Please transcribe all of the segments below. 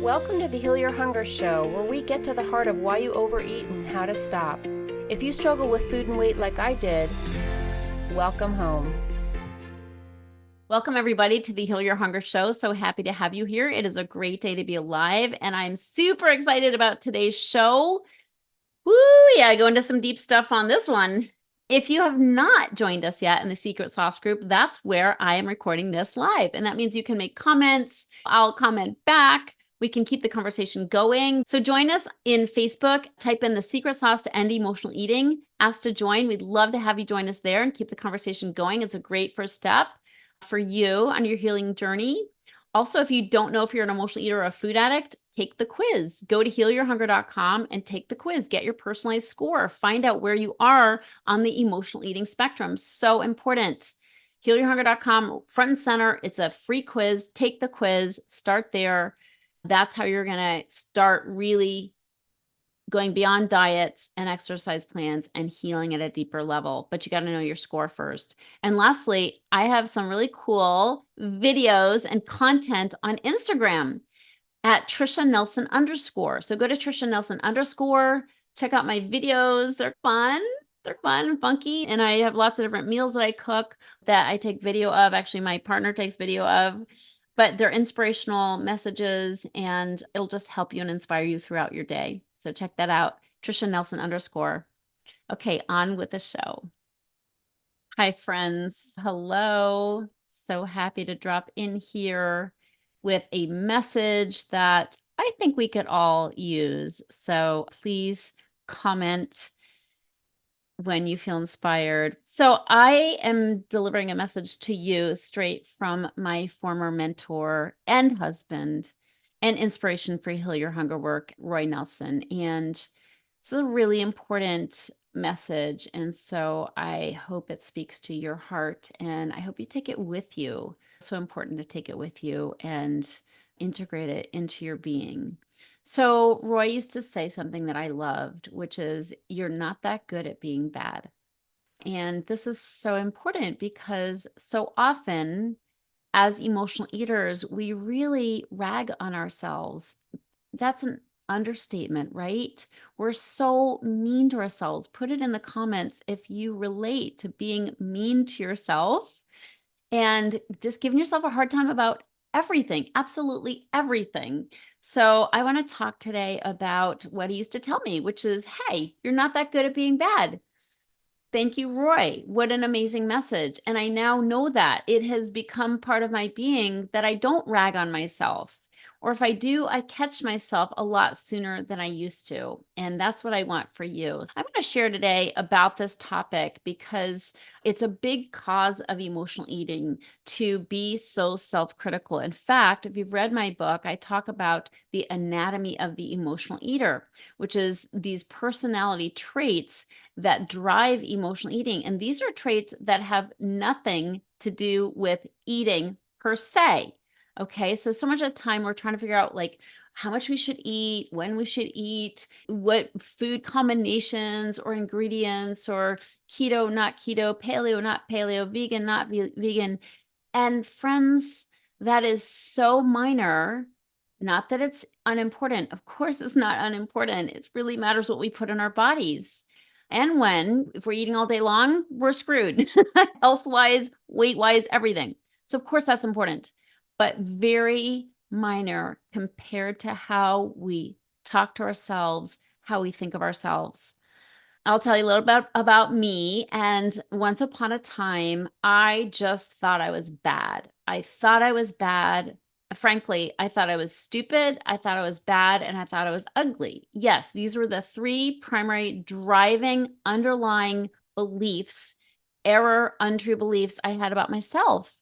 Welcome to the Heal Your Hunger Show, where we get to the heart of why you overeat and how to stop. If you struggle with food and weight like I did, welcome home. Welcome, everybody, to the Heal Your Hunger Show. So happy to have you here. It is a great day to be alive, and I'm super excited about today's show. Woo, yeah, go into some deep stuff on this one. If you have not joined us yet in the Secret Sauce group, that's where I am recording this live. And that means you can make comments. I'll comment back. We can keep the conversation going. So join us in Facebook, type in the Secret Sauce to End Emotional Eating, ask to join. We'd love to have you join us there and keep the conversation going. It's a great first step for you on your healing journey. Also, if you don't know if you're an emotional eater or a food addict, take the quiz. Go to healyourhunger.com and take the quiz. Get your personalized score. Find out where you are on the emotional eating spectrum. So important. Healyourhunger.com, front and center. It's a free quiz. Take the quiz. Start there. That's how you're going to start really going beyond diets and exercise plans and healing at a deeper level. But you got to know your score first. And lastly, I have some really cool videos and content on Instagram at Tricia Nelson _. So go to Tricia Nelson _. Check out my videos. They're fun. They're fun and funky. And I have lots of different meals that I cook that I take video of. Actually, my partner takes video of. But they're inspirational messages, and it'll just help you and inspire you throughout your day. So check that out, Tricia Nelson _. Okay, on with the show. Hi, friends. Hello. So happy to drop in here with a message that I think we could all use. So please comment when you feel inspired. So I am delivering a message to you straight from my former mentor and husband and inspiration for Heal Your Hunger work, Roy Nelson. And it's a really important message. And so I hope it speaks to your heart, and I hope you take it with you. It's so important to take it with you and integrate it into your being. So Roy used to say something that I loved, which is, you're not that good at being bad. And this is so important because so often as emotional eaters, we really rag on ourselves. That's an understatement, right? We're so mean to ourselves. Put it in the comments if you relate to being mean to yourself and just giving yourself a hard time about everything, absolutely everything. So I want to talk today about what he used to tell me, which is, hey, you're not that good at being bad. Thank you, Roy. What an amazing message. And I now know that it has become part of my being that I don't rag on myself. Or if I do, I catch myself a lot sooner than I used to. And that's what I want for you. I'm going to share today about this topic because it's a big cause of emotional eating to be so self-critical. In fact, if you've read my book, I talk about the anatomy of the emotional eater, which is these personality traits that drive emotional eating. And these are traits that have nothing to do with eating per se. Okay, so much of the time we're trying to figure out like how much we should eat, when we should eat, what food combinations or ingredients, or keto, not keto, paleo, not paleo, vegan, not vegan. And friends, that is so minor. Not that it's unimportant. Of course, it's not unimportant. It really matters what we put in our bodies. And if we're eating all day long, we're screwed. Health-wise, weight-wise, everything. So of course that's important, but very minor compared to how we talk to ourselves, how we think of ourselves. I'll tell you a little bit about me. And once upon a time, I just thought I was bad. I thought I was bad. Frankly, I thought I was stupid. I thought I was bad, and I thought I was ugly. Yes, these were the three primary driving underlying beliefs, untrue beliefs I had about myself.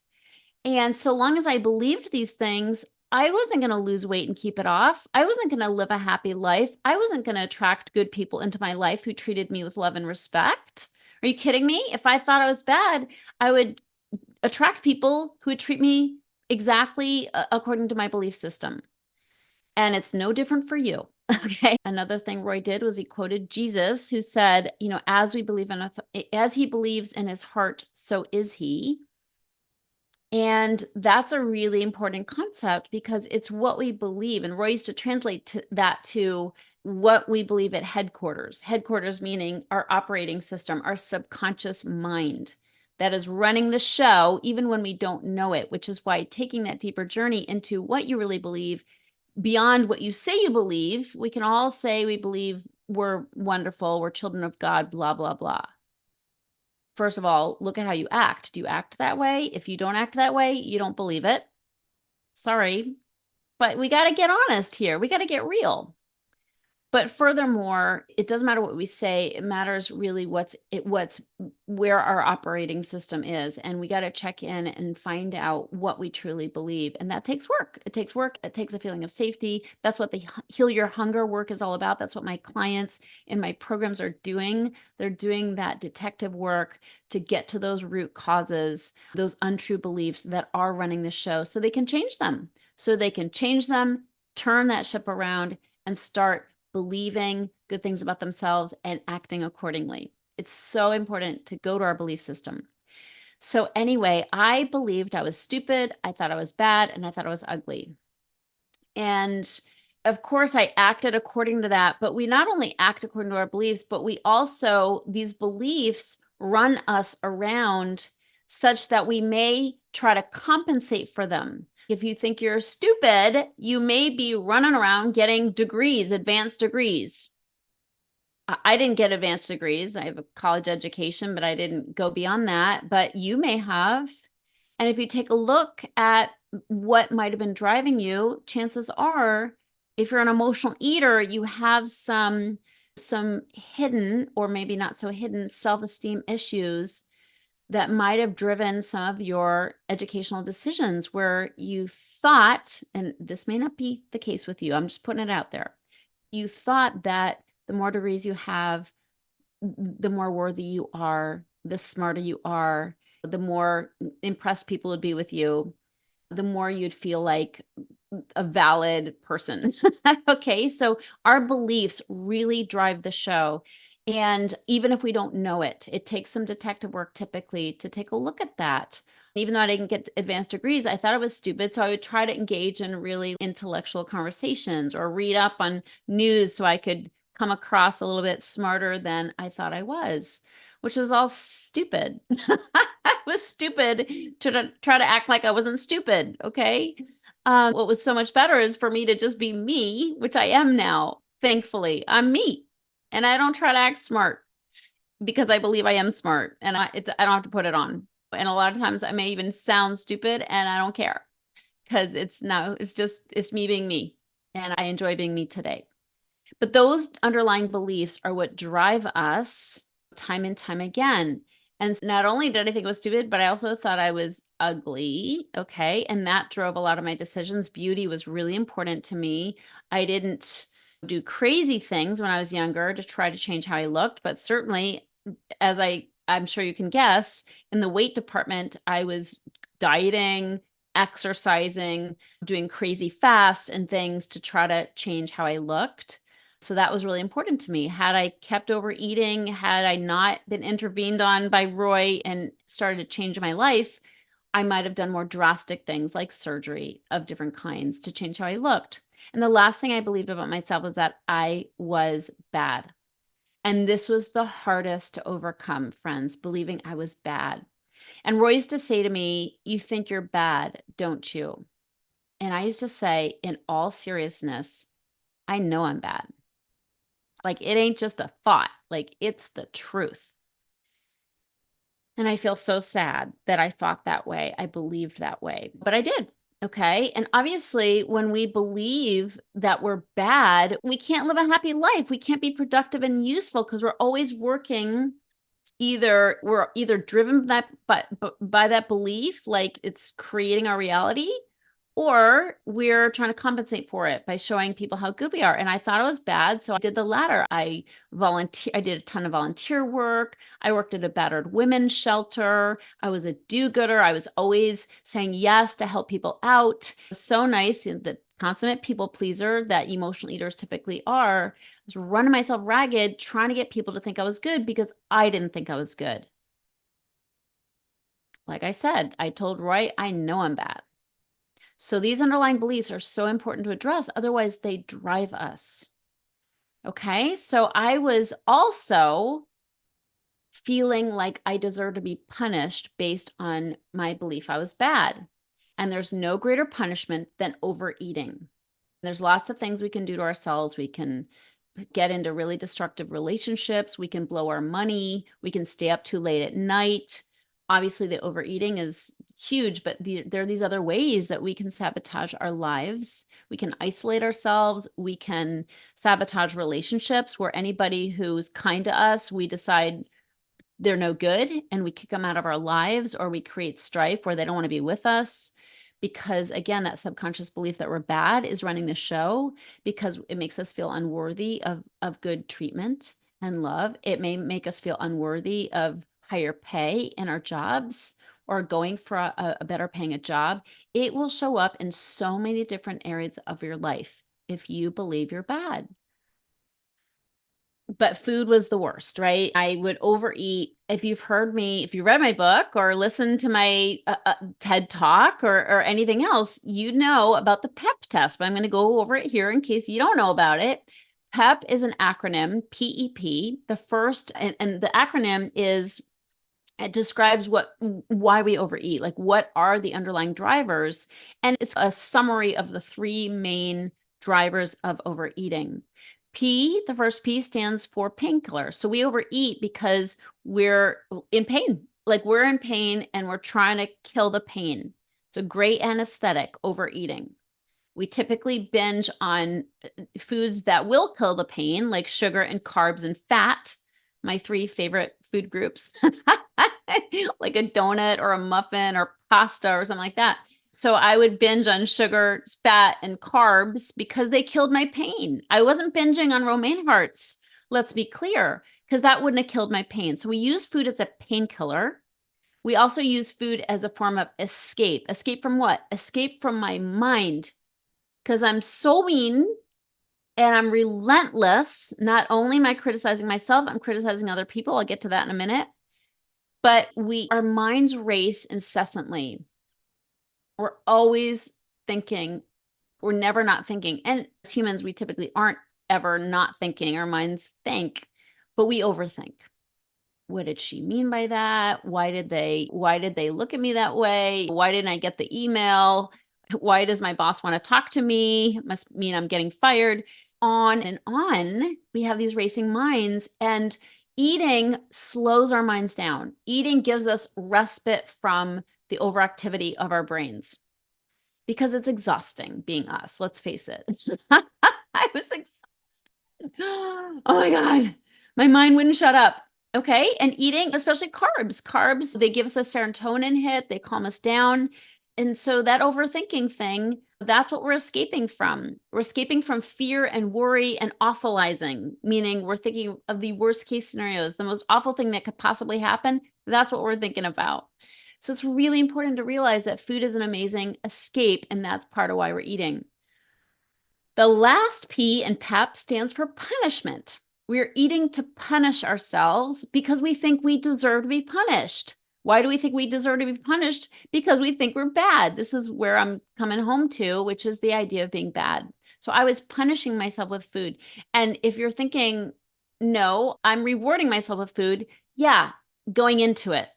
And so long as I believed these things, I wasn't going to lose weight and keep it off. I wasn't going to live a happy life. I wasn't going to attract good people into my life who treated me with love and respect. Are you kidding me? If I thought I was bad, I would attract people who would treat me exactly according to my belief system. And it's no different for you. Okay. Another thing Roy did was he quoted Jesus, who said, as he believes in his heart, so is he. And that's a really important concept because it's what we believe. And Roy used to translate that to what we believe at headquarters. Headquarters meaning our operating system, our subconscious mind that is running the show, even when we don't know it, which is why taking that deeper journey into what you really believe beyond what you say you believe, we can all say we believe we're wonderful, we're children of God, blah, blah, blah. First of all, look at how you act. Do you act that way? If you don't act that way, you don't believe it. Sorry. But we got to get honest here. We got to get real. But furthermore, it doesn't matter what we say. It matters really what's where our operating system is. And we got to check in and find out what we truly believe. And that takes work. It takes work. It takes a feeling of safety. That's what the Heal Your Hunger work is all about. That's what my clients in my programs are doing. They're doing that detective work to get to those root causes, those untrue beliefs that are running the show so they can change them. So they can change them, turn that ship around, and start believing good things about themselves and acting accordingly. It's so important to go to our belief system. So anyway, I believed I was stupid, I thought I was bad, and I thought I was ugly. And of course, I acted according to that, but we not only act according to our beliefs, but we also, these beliefs run us around such that we may try to compensate for them. If you think you're stupid, you may be running around getting degrees, advanced degrees. I didn't get advanced degrees. I have a college education, but I didn't go beyond that. But you may have. And if you take a look at what might have been driving you, chances are, if you're an emotional eater, you have some hidden, or maybe not so hidden, self-esteem issues that might have driven some of your educational decisions where you thought, and this may not be the case with you, I'm just putting it out there. You thought that the more degrees you have, the more worthy you are, the smarter you are, the more impressed people would be with you, the more you'd feel like a valid person. Okay, so our beliefs really drive the show. And even if we don't know it, it takes some detective work typically to take a look at that. Even though I didn't get advanced degrees, I thought I was stupid. So I would try to engage in really intellectual conversations or read up on news so I could come across a little bit smarter than I thought I was, which was all stupid. I was stupid to try to act like I wasn't stupid. Okay. What was so much better is for me to just be me, which I am now. Thankfully, I'm me. And I don't try to act smart because I believe I am smart and I don't have to put it on. And a lot of times I may even sound stupid and I don't care because it's me being me. And I enjoy being me today. But those underlying beliefs are what drive us time and time again. And not only did I think it was stupid, but I also thought I was ugly. Okay. And that drove a lot of my decisions. Beauty was really important to me. I didn't do crazy things when I was younger to try to change how I looked, but certainly, as I'm sure you can guess, in the weight department, I was dieting, exercising, doing crazy fasts and things to try to change how I looked. So that was really important to me. Had I kept overeating, had I not been intervened on by Roy and started to change my life, I might have done more drastic things like surgery of different kinds to change how I looked. And the last thing I believed about myself was that I was bad. And this was the hardest to overcome, friends, believing I was bad. And Roy used to say to me, "You think you're bad, don't you?" And I used to say, in all seriousness, I know I'm bad. Like, it ain't just a thought, like, it's the truth. And I feel so sad that I thought that way. I believed that way, but I did. Okay. And obviously, when we believe that we're bad, we can't live a happy life. We can't be productive and useful because we're always working. We're either driven by that belief, like it's creating our reality, or we're trying to compensate for it by showing people how good we are. And I thought it was bad, so I did the latter. I did a ton of volunteer work. I worked at a battered women's shelter. I was a do-gooder. I was always saying yes to help people out. It was so nice, the consummate people pleaser that emotional eaters typically are. I was running myself ragged, trying to get people to think I was good because I didn't think I was good. Like I said, I told Roy, I know I'm bad. So these underlying beliefs are so important to address. Otherwise, they drive us. Okay. So I was also feeling like I deserve to be punished based on my belief I was bad. And there's no greater punishment than overeating. There's lots of things we can do to ourselves. We can get into really destructive relationships. We can blow our money. We can stay up too late at night. Obviously, the overeating is huge, but there are these other ways that we can sabotage our lives. We can isolate ourselves. We can sabotage relationships where anybody who's kind to us, we decide they're no good and we kick them out of our lives, or we create strife where they don't want to be with us. Because again, that subconscious belief that we're bad is running the show because it makes us feel unworthy of good treatment and love. It may make us feel unworthy of higher pay in our jobs or going for a better paying a job. It will show up in so many different areas of your life if you believe you're bad. But food was the worst, right? I would overeat. If you've heard me, if you read my book or listened to my TED talk or anything else, you know about the PEP test, but I'm going to go over it here in case you don't know about it. PEP is an acronym, PEP. The first, and the acronym is, it describes why we overeat, like what are the underlying drivers. And it's a summary of the three main drivers of overeating. P, the first P stands for painkiller. So we overeat because we're in pain. Like we're in pain and we're trying to kill the pain. It's a great anesthetic, overeating. We typically binge on foods that will kill the pain, like sugar and carbs and fat, my three favorite food groups, like a donut or a muffin or pasta or something like that. So I would binge on sugar, fat, and carbs because they killed my pain. I wasn't binging on romaine hearts, let's be clear, because that wouldn't have killed my pain. So we use food as a painkiller. We also use food as a form of escape. Escape from what? Escape from my mind. Because I'm so mean and I'm relentless. Not only am I criticizing myself, I'm criticizing other people. I'll get to that in a minute. But our minds race incessantly. We're always thinking. We're never not thinking. And as humans, we typically aren't ever not thinking. Our minds think, but we overthink. What did she mean by that? Why did they look at me that way? Why didn't I get the email? Why does my boss want to talk to me? Must mean I'm getting fired. On and on. We have these racing minds, and eating slows our minds down. Eating gives us respite from the overactivity of our brains because it's exhausting being us. Let's face it. I was exhausted. Oh my God. My mind wouldn't shut up. Okay. And eating, especially carbs, they give us a serotonin hit. They calm us down. And so that overthinking thing, that's what we're escaping from. We're escaping from fear and worry and awfulizing, meaning we're thinking of the worst case scenarios, the most awful thing that could possibly happen. That's what we're thinking about. So it's really important to realize that food is an amazing escape, and that's part of why we're eating. The last P in PEP stands for punishment. We're eating to punish ourselves because we think we deserve to be punished. Why do we think we deserve to be punished? Because we think we're bad. This is where I'm coming home to, which is the idea of being bad. So I was punishing myself with food. And if you're thinking, no, I'm rewarding myself with food. Yeah, going into it,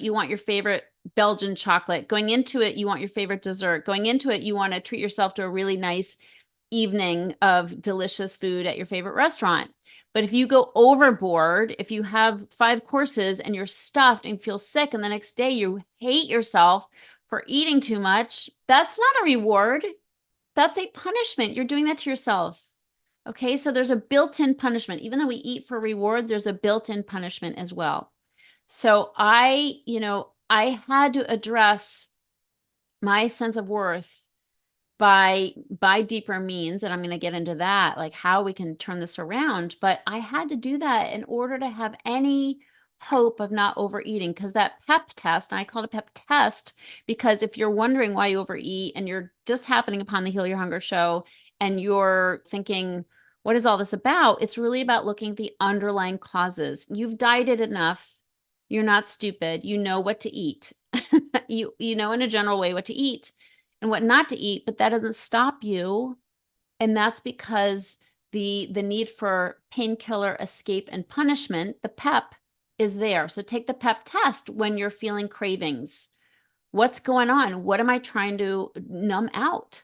you want your favorite Belgian chocolate. Going into it, you want your favorite dessert. Going into it, you want to treat yourself to a really nice evening of delicious food at your favorite restaurant. But if you go overboard, if you have 5 courses and you're stuffed and feel sick, and the next day you hate yourself for eating too much, that's not a reward. That's a punishment. You're doing that to yourself. Okay, so there's a built-in punishment. Even though we eat for reward, there's a built-in punishment as well. So I had to address my sense of worth by deeper means, and I'm going to get into that, like how we can turn this around. But I had to do that in order to have any hope of not overeating, because that PEP test, and I call it a PEP test because if you're wondering why you overeat and you're just happening upon the Heal Your Hunger show and you're thinking, what is all this about? It's really about looking at the underlying causes. You've dieted enough. You're not stupid. You know what to eat. You know in a general way what to eat and what not to eat, but that doesn't stop you. And that's because the need for painkiller, escape, and punishment, the PEP, is there. So take the PEP test when you're feeling cravings. What's going on? What am I trying to numb out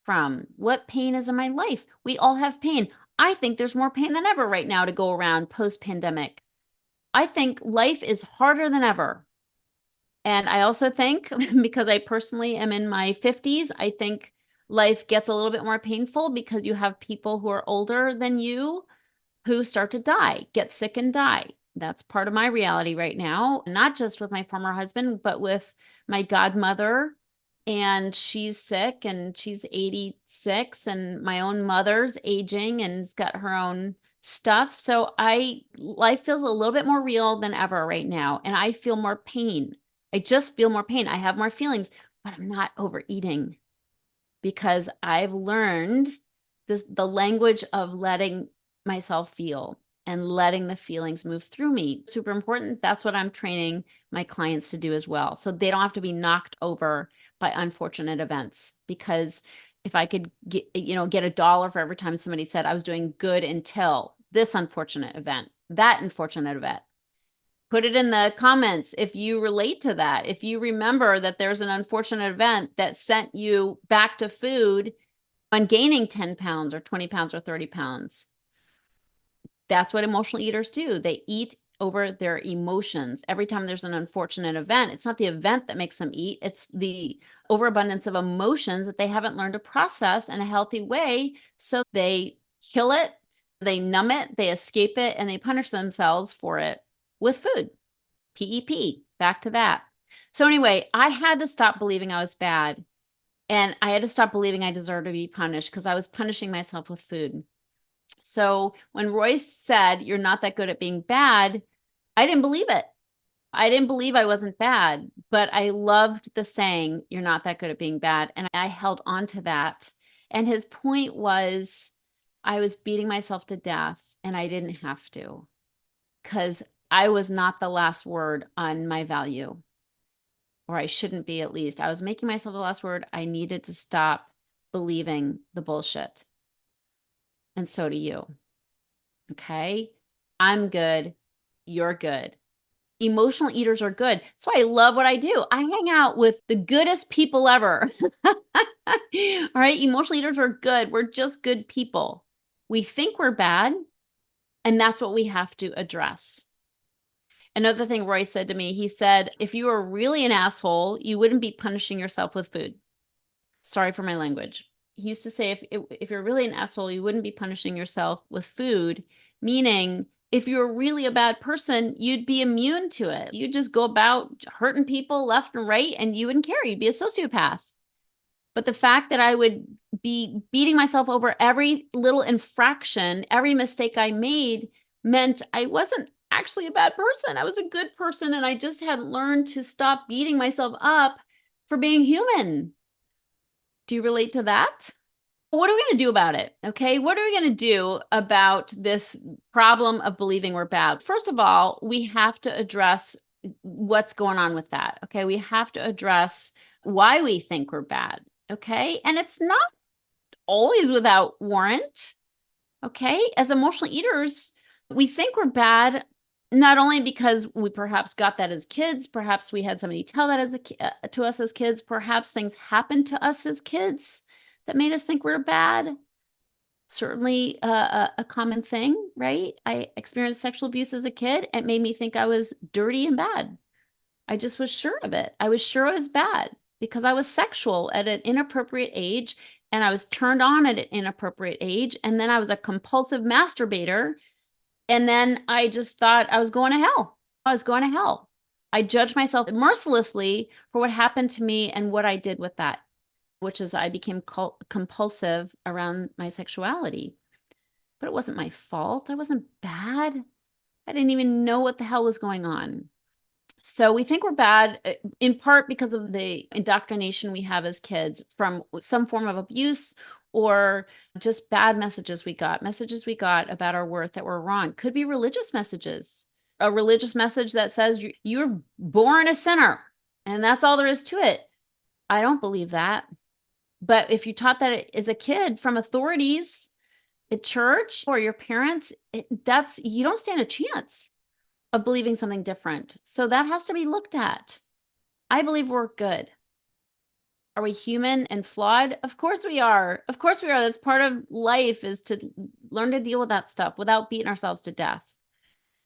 from? What pain is in my life? We all have pain. I think there's more pain than ever right now to go around post-pandemic. I think life is harder than ever. And I also think, because I personally am in my 50s, I think life gets a little bit more painful because you have people who are older than you who start to die, get sick and die. That's part of my reality right now, not just with my former husband, but with my godmother. And she's sick and she's 86, and my own mother's aging and has got her own stuff. So life feels a little bit more real than ever right now. And I feel more pain. I just feel more pain. I have more feelings, but I'm not overeating because I've learned the language of letting myself feel and letting the feelings move through me. Super important. That's what I'm training my clients to do as well. So they don't have to be knocked over by unfortunate events. Because if I could get $1 for every time somebody said I was doing good until this unfortunate event, that unfortunate event, put it in the comments if you relate to that. If you remember that there's an unfortunate event that sent you back to food on gaining 10 pounds or 20 pounds or 30 pounds. That's what emotional eaters do. They eat over their emotions. Every time there's an unfortunate event, it's not the event that makes them eat. It's the overabundance of emotions that they haven't learned to process in a healthy way. So they kill it, they numb it, they escape it, and they punish themselves for it with food. PEP, back to that. So anyway, I had to stop believing I was bad. And I had to stop believing I deserved to be punished because I was punishing myself with food. So when Royce said, "You're not that good at being bad," I didn't believe it. I didn't believe I wasn't bad, but I loved the saying, "You're not that good at being bad." And I held on to that. And his point was, I was beating myself to death and I didn't have to, because I was not the last word on my value, or I shouldn't be at least. I was making myself the last word. I needed to stop believing the bullshit. And so do you. Okay? I'm good. You're good. Emotional eaters are good. So I love what I do. I hang out with the goodest people ever. All right? Emotional eaters are good. We're just good people. We think we're bad, and that's what we have to address. Another thing Roy said to me, he said, if you were really an asshole, you wouldn't be punishing yourself with food. Sorry for my language. He used to say, if you're really an asshole, you wouldn't be punishing yourself with food, meaning if you're really a bad person, you'd be immune to it. You'd just go about hurting people left and right and you wouldn't care. You'd be a sociopath. But the fact that I would be beating myself over every little infraction, every mistake I made, meant I wasn't actually a bad person. I was a good person, and I just hadn't learned to stop beating myself up for being human. Do you relate to that? What are we going to do about it? Okay. What are we going to do about this problem of believing we're bad? First of all, we have to address what's going on with that. Okay. We have to address why we think we're bad. Okay. And it's not always without warrant. Okay. As emotional eaters, we think we're bad, not only because we perhaps got that as kids, perhaps we had somebody tell that to us as kids, perhaps things happened to us as kids that made us think we're bad. Certainly a common thing, right? I experienced sexual abuse as a kid. It made me think I was dirty and bad. I just was sure of it. I was sure I was bad because I was sexual at an inappropriate age, and I was turned on at an inappropriate age. And then I was a compulsive masturbator. And then I just thought I was going to hell. I was going to hell. I judged myself mercilessly for what happened to me and what I did with that, which is I became compulsive around my sexuality. But it wasn't my fault. I wasn't bad. I didn't even know what the hell was going on. So we think we're bad in part because of the indoctrination we have as kids from some form of abuse or just bad messages we got about our worth that were wrong. Could be religious messages. a religious message that says you're born a sinner and that's all there is to it. I don't believe that. But if you taught that as a kid from authorities at church or your parents, you don't stand a chance of believing something different. So that has to be looked at. I believe we're good. Are we human and flawed? Of course we are. Of course we are. That's part of life, is to learn to deal with that stuff without beating ourselves to death.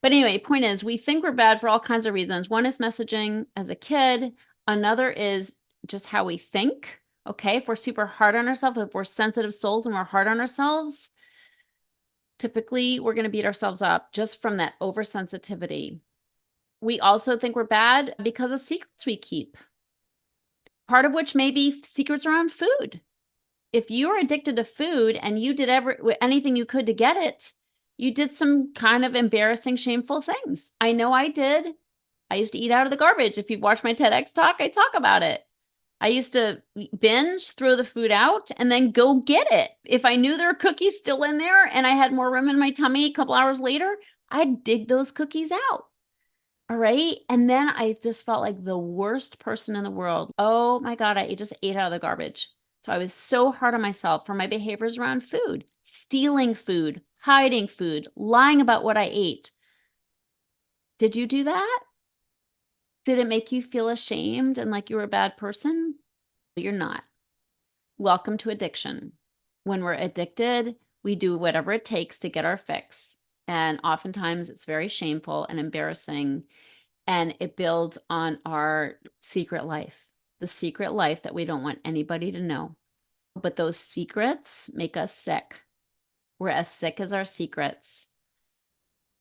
But anyway, point is, we think we're bad for all kinds of reasons. One is messaging as a kid. Another is just how we think. Okay, if we're super hard on ourselves, if we're sensitive souls and we're hard on ourselves, typically we're going to beat ourselves up just from that oversensitivity. We also think we're bad because of secrets we keep, part of which may be secrets around food. If you're addicted to food and you did anything you could to get it, you did some kind of embarrassing, shameful things. I know I did. I used to eat out of the garbage. If you've watched my TEDx talk, I talk about it. I used to binge, throw the food out, and then go get it. If I knew there were cookies still in there and I had more room in my tummy a couple hours later, I'd dig those cookies out. All right. And then I just felt like the worst person in the world. Oh my God, I just ate out of the garbage. So I was so hard on myself for my behaviors around food, stealing food, hiding food, lying about what I ate. Did you do that? Did it make you feel ashamed and like you were a bad person? You're not. Welcome to addiction. When we're addicted, we do whatever it takes to get our fix. And oftentimes it's very shameful and embarrassing. And it builds on our secret life, the secret life that we don't want anybody to know. But those secrets make us sick. We're as sick as our secrets.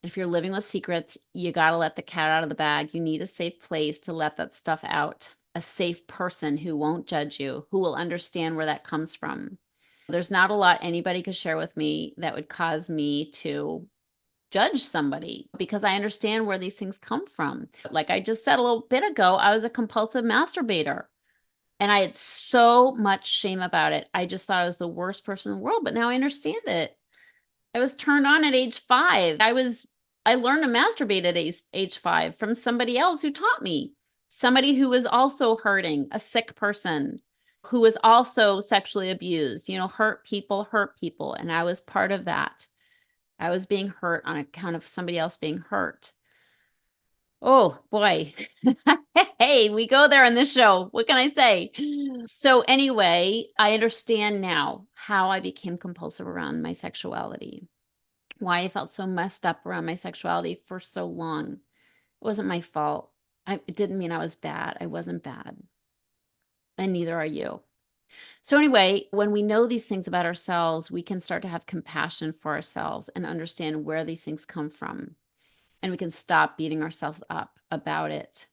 If you're living with secrets, you got to let the cat out of the bag. You need a safe place to let that stuff out, a safe person who won't judge you, who will understand where that comes from. There's not a lot anybody could share with me that would cause me to judge somebody, because I understand where these things come from. Like I just said a little bit ago, I was a compulsive masturbator and I had so much shame about it. I just thought I was the worst person in the world, but now I understand it. I was turned on at age 5. I learned to masturbate at age 5 from somebody else who taught me. Somebody who was also hurting, a sick person who was also sexually abused, hurt people. And I was part of that. I was being hurt on account of somebody else being hurt. Oh boy. Hey, we go there in this show. What can I say? So anyway, I understand now how I became compulsive around my sexuality, why I felt so messed up around my sexuality for so long. It wasn't my fault. It didn't mean I was bad. I wasn't bad. And neither are you. So anyway, when we know these things about ourselves, we can start to have compassion for ourselves and understand where these things come from. And we can stop beating ourselves up about it.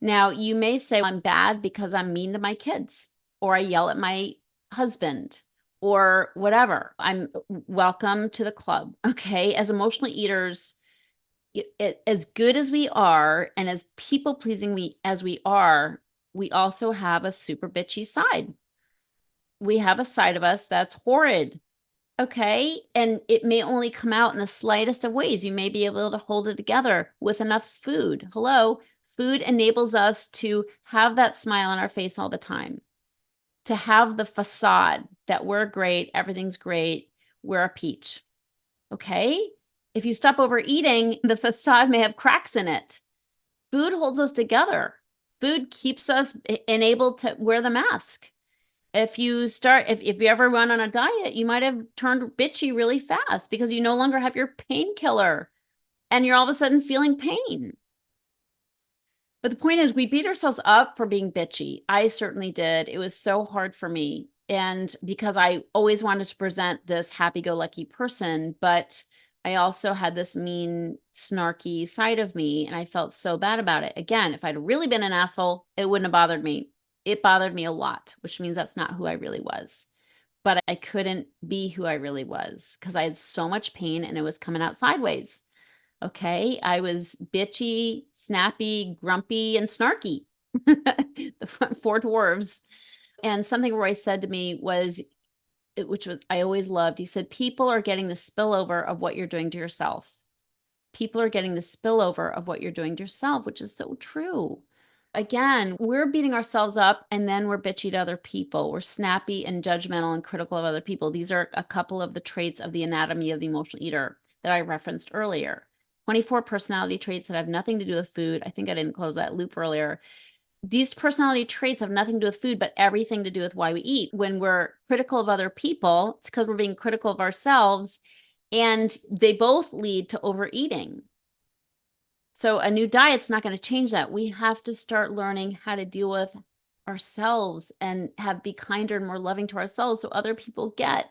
Now, you may say, I'm bad because I'm mean to my kids, or I yell at my husband, or whatever. I'm welcome to the club. Okay. As emotional eaters, as good as we are, and as people pleasing as we are, we also have a super bitchy side. We have a side of us that's horrid. Okay. And it may only come out in the slightest of ways. You may be able to hold it together with enough food. Hello. Food enables us to have that smile on our face all the time, to have the facade that we're great, everything's great, we're a peach. Okay. If you stop overeating, the facade may have cracks in it. Food holds us together. Food keeps us enabled to wear the mask. If you ever run on a diet, you might have turned bitchy really fast because you no longer have your painkiller and you're all of a sudden feeling pain. But the point is, we beat ourselves up for being bitchy. I certainly did. It was so hard for me. And because I always wanted to present this happy-go-lucky person, but I also had this mean, snarky side of me, and I felt so bad about it. Again, if I'd really been an asshole, it wouldn't have bothered me. It bothered me a lot, which means that's not who I really was. But I couldn't be who I really was because I had so much pain and it was coming out sideways. Okay. I was bitchy, snappy, grumpy, and snarky. The 4 dwarves. And something Roy said to me was, which was I always loved. He said, people are getting the spillover of what you're doing to yourself. people are getting the spillover of what you're doing to yourself, which is so true. Again, we're beating ourselves up and then we're bitchy to other people. We're snappy and judgmental and critical of other people. These are a couple of the traits of the anatomy of the emotional eater that I referenced earlier. 24 personality traits that have nothing to do with food. I think I didn't close that loop earlier. These personality traits have nothing to do with food, but everything to do with why we eat. When we're critical of other people, it's because we're being critical of ourselves, and they both lead to overeating. So a new diet's not going to change that. We have to start learning how to deal with ourselves and be kinder and more loving to ourselves so other people get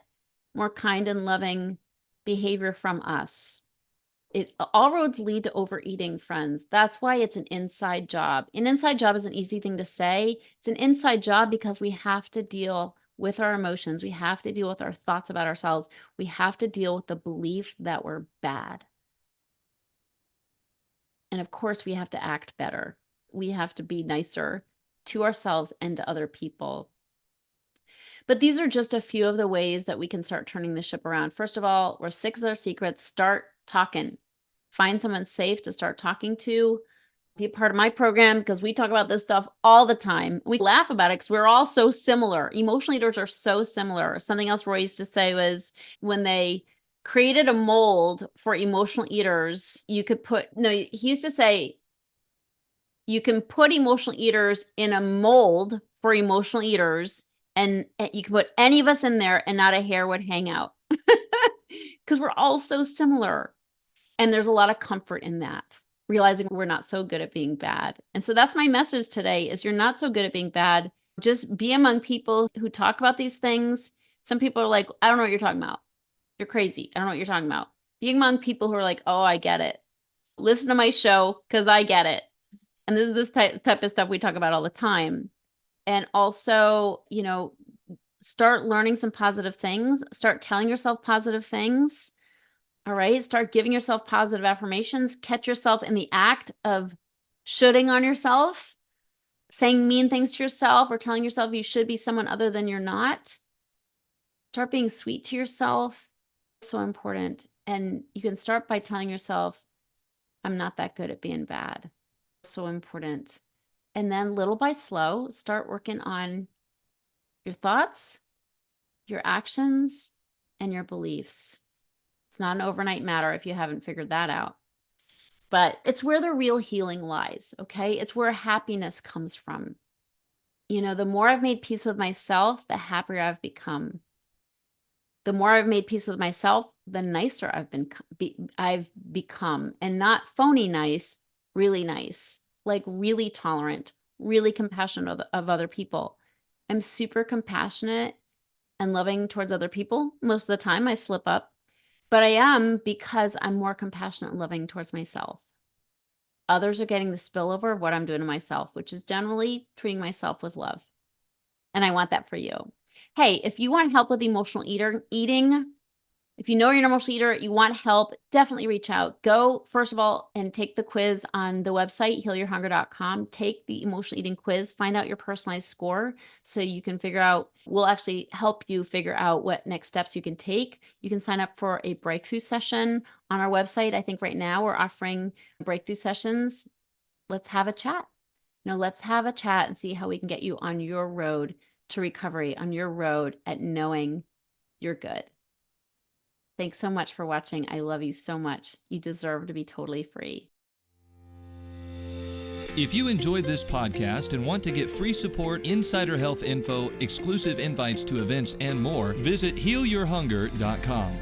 more kind and loving behavior from us. All roads lead to overeating, friends. That's why it's an inside job. An inside job is an easy thing to say. It's an inside job because we have to deal with our emotions. We have to deal with our thoughts about ourselves. We have to deal with the belief that we're bad. And of course, we have to act better. We have to be nicer to ourselves and to other people. But these are just a few of the ways that we can start turning the ship around. First of all, we're sick of our secrets. Start talking. Find someone safe to start talking to. Be a part of my program because we talk about this stuff all the time. We laugh about it because we're all so similar. Emotional eaters are so similar. Something else Roy used to say was when they created a mold for emotional eaters, he used to say, you can put emotional eaters in a mold for emotional eaters, and you can put any of us in there and not a hair would hang out because we're all so similar. And there's a lot of comfort in that, realizing we're not so good at being bad. And so that's my message today is you're not so good at being bad. Just be among people who talk about these things. Some people are like, I don't know what you're talking about. You're crazy. I don't know what you're talking about. Being among people who are like, oh, I get it. Listen to my show because I get it. And this is this type of stuff we talk about all the time. And also, start learning some positive things. Start telling yourself positive things. All right. Start giving yourself positive affirmations. Catch yourself in the act of shoulding on yourself, saying mean things to yourself, or telling yourself you should be someone other than you're not. Start being sweet to yourself. So important. And you can start by telling yourself, I'm not that good at being bad. So important. And then little by slow, start working on your thoughts, your actions, and your beliefs. It's not an overnight matter if you haven't figured that out. But it's where the real healing lies, okay? It's where happiness comes from. The more I've made peace with myself, the happier I've become. The more I've made peace with myself, the nicer I've become. And not phony nice, really nice, like really tolerant, really compassionate of other people. I'm super compassionate and loving towards other people. Most of the time I slip up, but I am because I'm more compassionate and loving towards myself. Others are getting the spillover of what I'm doing to myself, which is generally treating myself with love. And I want that for you. Hey, if you want help with emotional eating, if you know you're an emotional eater, you want help, definitely reach out. Go, first of all, and take the quiz on the website, healyourhunger.com. Take the emotional eating quiz, find out your personalized score so you can figure out, we'll actually help you figure out what next steps you can take. You can sign up for a breakthrough session on our website. I think right now we're offering breakthrough sessions. Let's have a chat. Let's have a chat and see how we can get you on your road to recovery, on your road at knowing you're good. Thanks so much for watching. I love you so much. You deserve to be totally free. If you enjoyed this podcast and want to get free support, insider health info, exclusive invites to events, and more, visit healyourhunger.com.